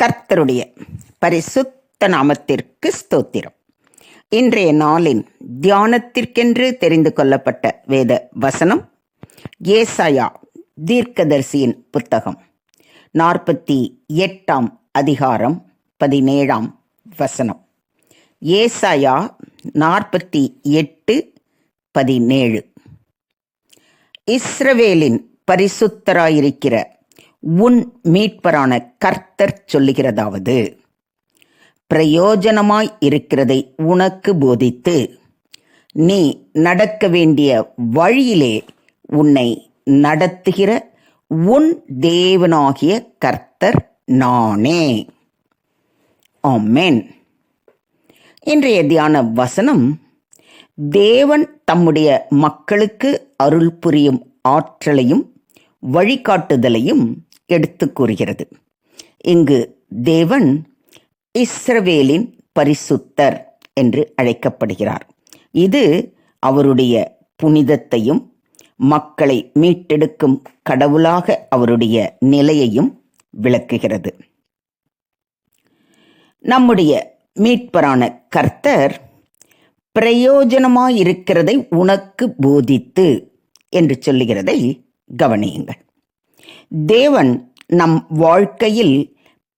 கர்த்தருடைய பரிசுத்த நாமத்திற்கு ஸ்தோத்திரம். இன்றைய நாளின் தியானத்திற்கென்று தெரிந்து கொள்ளப்பட்ட வேத வசனம் ஏசாயா தீர்க்கதரிசியின் புத்தகம் 48 அதிகாரம் 17 வசனம். ஏசாயா 48:17. இஸ்ரவேலின் பரிசுத்தராயிருக்கிற உன் மீட்பரான கர்த்தர் சொல்லுகிறதாவது, பிரயோஜனமாய் இருக்கிறதை உனக்கு போதித்து நீ நடக்க வேண்டிய வழியிலே உன்னை நடத்துகிற உன் தேவனாகிய கர்த்தர் நானே. ஆமென். இன்றைய தியான வசனம் தேவன் தம்முடைய மக்களுக்கு அருள் புரியும் ஆற்றலையும் வழிகாட்டுதலையும் எடுத்து கூறுகிறது. இங்கு தேவன் இஸ்ரவேலின் பரிசுத்தர் என்று அழைக்கப்படுகிறார். இது அவருடைய புனிதத்தையும் மக்களை மீட்டெடுக்கும் கடவுளாக அவருடைய நிலையையும் விளக்குகிறது. நம்முடைய மீட்பரான கர்த்தர் பிரயோஜனமாயிருக்கிறதை உனக்கு போதித்து என்று சொல்லுகிறதை கவனியுங்கள். தேவன் நம் வாழ்க்கையில்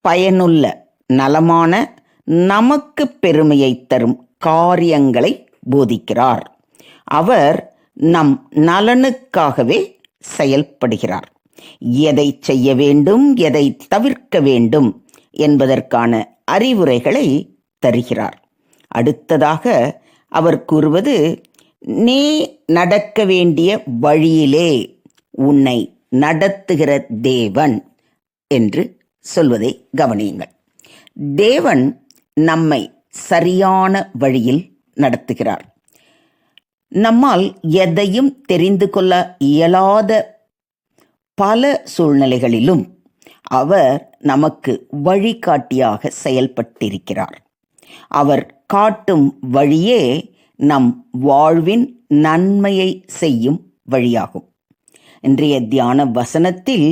பயனுள்ள நலமான நமக்கு பெருமையை தரும் காரியங்களை போதிக்கிறார். அவர் நம் நலனுக்காகவே செயல்படுகிறார். எதை செய்ய வேண்டும், எதை தவிர்க்க வேண்டும் என்பதற்கான அறிவுரைகளை தருகிறார். அடுத்ததாக அவர் கூறுவது, நீ நடக்க வேண்டிய வழியிலே உன்னை நடத்துகிற தேவன் என்று சொல்வதை கவனியுங்கள். தேவன் நம்மை சரியான வழியில் நடத்துகிறார். நம்மால் எதையும் தெரிந்து கொள்ள இயலாத பல சூழ்நிலைகளிலும் அவர் நமக்கு வழிகாட்டியாக செயல்பட்டிருக்கிறார். அவர் காட்டும் வழியே நம் வாழ்வின் நன்மையை செய்யும் வழியாகும். இன்றைய தியான வசனத்தில்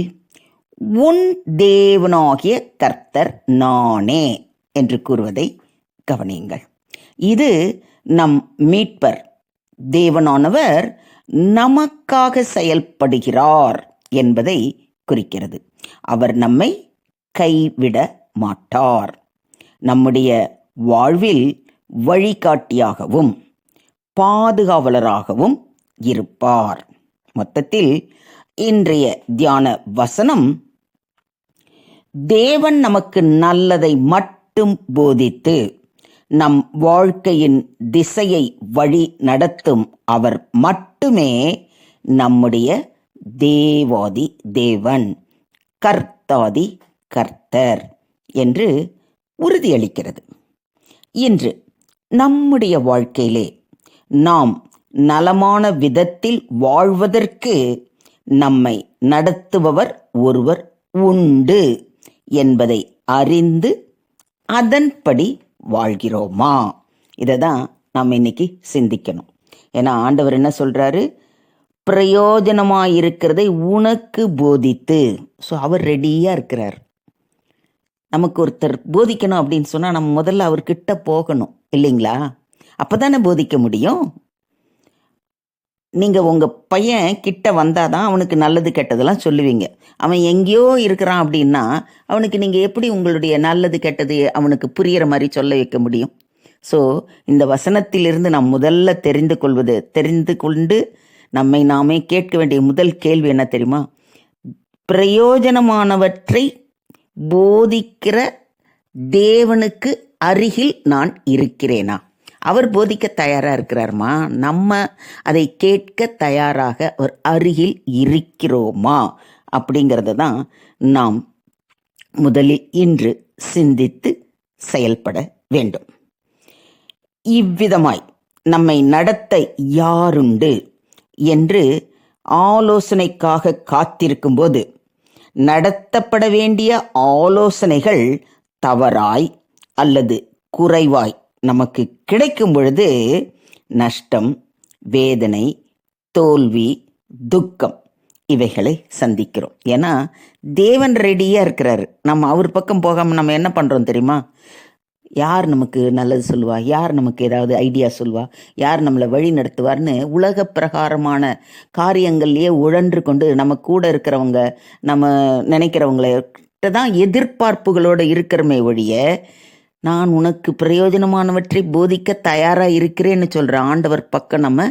உன் தேவனாகிய கர்த்தர் நானே என்று கூறுவதை கவனியுங்கள். இது நம் மீட்பர் தேவனானவர் நமக்காக செயல்படுகிறார் என்பதை குறிக்கிறது. அவர் நம்மை கைவிட மாட்டார். நம்முடைய வாழ்வில் வழிகாட்டியாகவும் பாதுகாவலராகவும் இருப்பார். மொத்தத்தில் இன்றைய தியான வசனம் தேவன் நமக்கு நல்லதை மட்டும் போதித்து நம் வாழ்க்கையின் திசையை வழி நடத்தும் அவர் மட்டுமே நம்முடைய தேவாதி தேவன், கர்த்தாதி கர்த்தர் என்று உறுதியளிக்கிறது. இன்று நம்முடைய வாழ்க்கையிலே நாம் நலமான விதத்தில் வாழ்வதற்கு நம்மை நடத்துபவர் ஒருவர் உண்டு என்பதை அறிந்து அதன்படி வாழ்கிறோமா? இதை தான் நாம் இன்னைக்கு சிந்திக்கணும். ஏன்னா ஆண்டவர் என்ன சொல்றாரு? பிரயோஜனமாயிருக்கிறதை உனக்கு போதித்து. ஸோ அவர் ரெடியாக இருக்கிறார். நமக்கு ஒருத்தர் போதிக்கணும் அப்படின்னு சொன்னால் நம்ம முதல்ல அவர்கிட்ட போகணும் இல்லைங்களா? அப்போ தானே போதிக்க முடியும். நீங்கள் உங்கள் பையன் கிட்ட வந்தால் தான் அவனுக்கு நல்லது கெட்டதெல்லாம் சொல்லுவீங்க. அவன் எங்கேயோ இருக்கிறான் அப்படின்னா அவனுக்கு நீங்கள் எப்படி உங்களுடைய நல்லது கெட்டது அவனுக்கு புரிகிற மாதிரி சொல்ல வைக்க முடியும்? ஸோ இந்த வசனத்திலிருந்து நாம் முதல்ல தெரிந்து கொண்டு நம்மை நாமே கேட்க வேண்டிய முதல் கேள்வி என்ன தெரியுமா? பிரயோஜனமானவற்றை போதிக்கிற தேவனுக்கு அருகில் நான் இருக்கிறேனா? அவர் போதிக்க தயாராக இருக்கிறாருமா? நம்ம அதை கேட்க தயாராக அவர் அருகில் இருக்கிறோமா? அப்படிங்கிறத தான் நாம் முதலில் இன்று சிந்தித்து செயல்பட வேண்டும். இவ்விதமாய் நம்மை நடத்த யாருண்டு என்று ஆலோசனைக்காக காத்திருக்கும்போது நடத்தப்பட வேண்டிய ஆலோசனைகள் தவறாய் அல்லது குறைவாய் நமக்கு கிடைக்கும் பொழுது நஷ்டம், வேதனை, தோல்வி, துக்கம் இவைகளை சந்திக்கிறோம். ஏன்னா தேவன் ரெடியாக இருக்கிறாரு. நம்ம அவர் பக்கம் போகாமல் நம்ம என்ன பண்ணுறோம் தெரியுமா? யார் நமக்கு நல்லது சொல்லுவா, யார் நமக்கு ஏதாவது ஐடியா சொல்லுவா, யார் நம்மளை வழி நடத்துவார்னு உலக பிரகாரமான காரியங்கள்லேயே உழன்று கொண்டு நம்ம கூட இருக்கிறவங்க, நம்ம நினைக்கிறவங்கள்ட்ட தான் எதிர்பார்ப்புகளோடு இருக்கிறமே ஒழிய, நான் உனக்கு பிரயோஜனமானவற்றை போதிக்க தயாராக இருக்கிறேன்னு சொல்கிற ஆண்டவர் பக்கம் நம்ம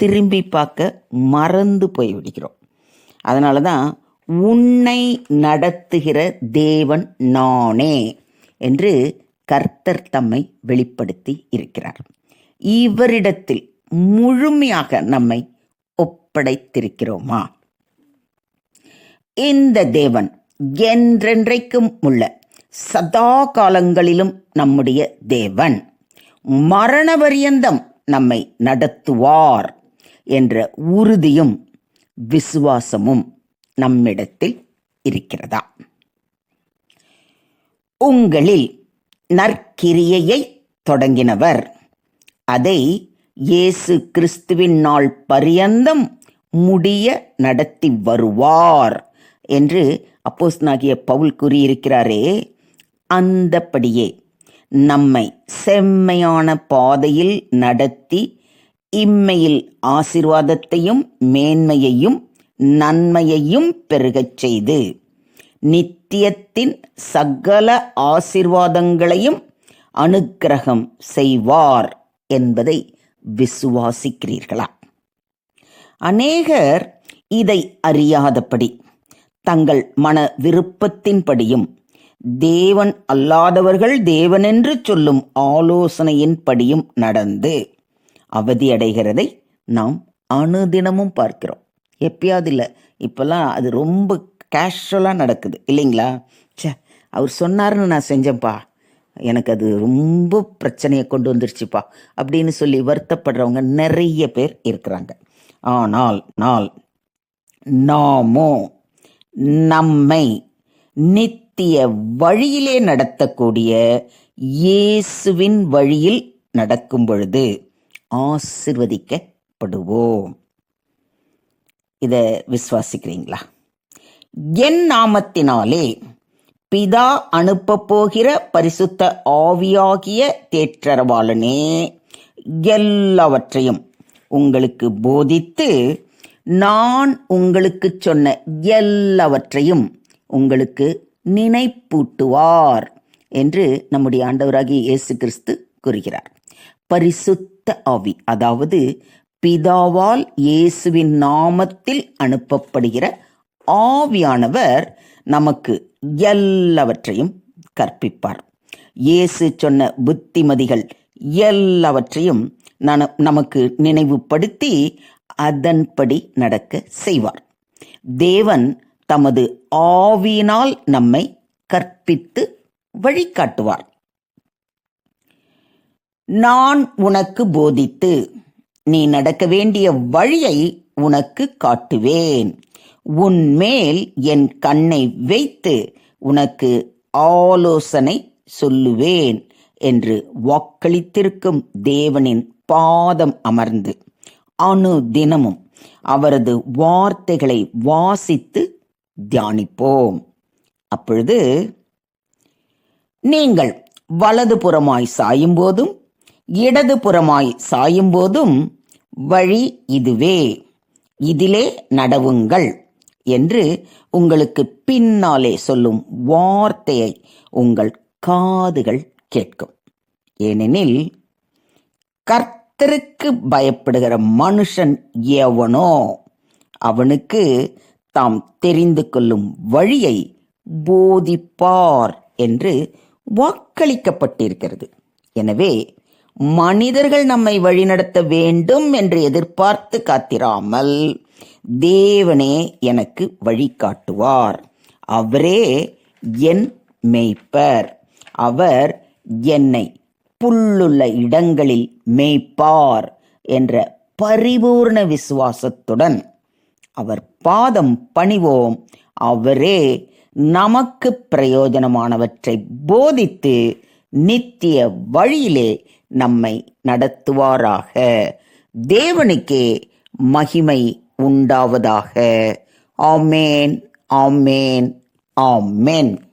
திரும்பி பார்க்க மறந்து போய் விடுகிறோம். அதனால தான் உன்னை நடத்துகிற தேவன் நானே என்று கர்த்தர் தம்மை வெளிப்படுத்தி இருக்கிறார். இவரிடத்தில் முழுமையாக நம்மை ஒப்படைத்திருக்கிறோமா? இந்த தேவன் என்றென்றைக்கும் உள்ள சதா காலங்களிலும் நம்முடைய தேவன், மரண பரியந்தம் நம்மை நடத்துவார் என்ற உறுதியும் விசுவாசமும் நம்மிடத்தில் இருக்கிறதா? உங்களில் நற்கிரியையை தொடங்கினவர் அதை இயேசு கிறிஸ்துவின் நாள் பரியந்தம் முடிய நடத்தி வருவார் என்று அப்போஸ்தலனாகிய பவுல் கூறியிருக்கிறாரே, அந்தபடியே நம்மை செம்மையான பாதையில் நடத்தி இம்மையில் ஆசீர்வாதத்தையும் மேன்மையையும் நன்மையையும் பெருகச் செய்து நித்தியத்தின் சகல ஆசீர்வாதங்களையும் அனுக்கிரகம் செய்வார் என்பதை விசுவாசிக்கிறீர்களா? அநேகர் இதை அறியாதபடி தங்கள் மன விருப்பத்தின்படியும் தேவன் அல்லாதவர்கள் தேவனென்று சொல்லும் ஆலோசனையின்படியும் நடந்து அவதியடைகிறதை நாம் அனுதினமும் பார்க்கிறோம். எப்பயாவது இல்லை, இப்போல்லாம் அது ரொம்ப கேஷுவலாக நடக்குது இல்லைங்களா? அவர் சொன்னார்னு நான் செஞ்சேன்ப்பா, எனக்கு அது ரொம்ப பிரச்சனையை கொண்டு வந்துருச்சுப்பா அப்படின்னு சொல்லி வருத்தப்படுறவங்க நிறைய பேர் இருக்கிறாங்க. ஆனால் நாமோ நம்மை நித்திய வழியிலே நடத்தக்கூடிய இயேசுவின் வழியில் நடக்கும் பொழுது ஆசீர்வதிக்கப்படுவோம். இதை விசுவாசிக்கிறீங்களா? என் நாமத்தினாலே பிதா அனுப்ப போகிற பரிசுத்த ஆவியாகிய தேற்றரவாளனே எல்லாவற்றையும் உங்களுக்கு போதித்து நான் உங்களுக்கு சொன்ன எல்லாவற்றையும் உங்களுக்கு நினைப்பூட்டுவார் என்று நம்முடைய ஆண்டவராகிய இயேசு கிறிஸ்து கூறுகிறார். பரிசுத்த ஆவி, அதாவது பிதாவால் இயேசுவின் நாமத்தில் அனுப்பப்படுகிற ஆவியானவர் நமக்கு எல்லாவற்றையும் கற்பிப்பார். இயேசு சொன்ன புத்திமதிகள் எல்லாவற்றையும் நமக்கு நினைவுபடுத்தி அதன்படி நடக்க செய்வார். தேவன் தமது ஆவியினால் நம்மை கற்பித்து வழிகாட்டுவார். நான் உனக்கு போதித்து நீ நடக்க வேண்டிய வழியை உனக்கு காட்டுவேன், உன்மேல் என் கண்ணை வைத்து உனக்கு ஆலோசனை சொல்லுவேன் என்று வாக்களித்திருக்கும் தேவனின் பாதம் அமர்ந்து அனுதினமும் அவரது வார்த்தைகளை வாசித்து தியானிப்போம். அப்பொழுது நீங்கள் வலதுபுறமாய் சாயும் போதும் இடதுபுறமாய் சாயும் போதும் வழி இதுவே, இதிலே நடவுங்கள் என்று உங்களுக்கு பின்னாலே சொல்லும் வார்த்தையை உங்கள் காதுகள் கேட்கும். ஏனெனில் கர்த்தருக்கு பயப்படுகிற மனுஷன் எவனோ அவனுக்கு தாம் தெரிந்து கொள்ளும் வழியை போதிப்பார் என்று வாக்களிக்கப்பட்டிருக்கிறது. எனவே மனிதர்கள் நம்மை வழிநடத்த வேண்டும் என்று எதிர்பார்த்து காத்திராமல் தேவனே எனக்கு வழிகாட்டுவார், அவரே என் மேய்ப்பர், அவர் என்னை புல்லுள்ள இடங்களில் மேய்ப்பார் என்ற பரிபூர்ண விசுவாசத்துடன் அவர் பாதம் பணிவோம். அவரே நமக்கு பிரயோஜனமானவற்றை போதித்து நித்திய வழியிலே நம்மை நடத்துவாராக. தேவனுக்கே மகிமை உண்டாவதாக. ஆமேன், ஆமேன், ஆமென்.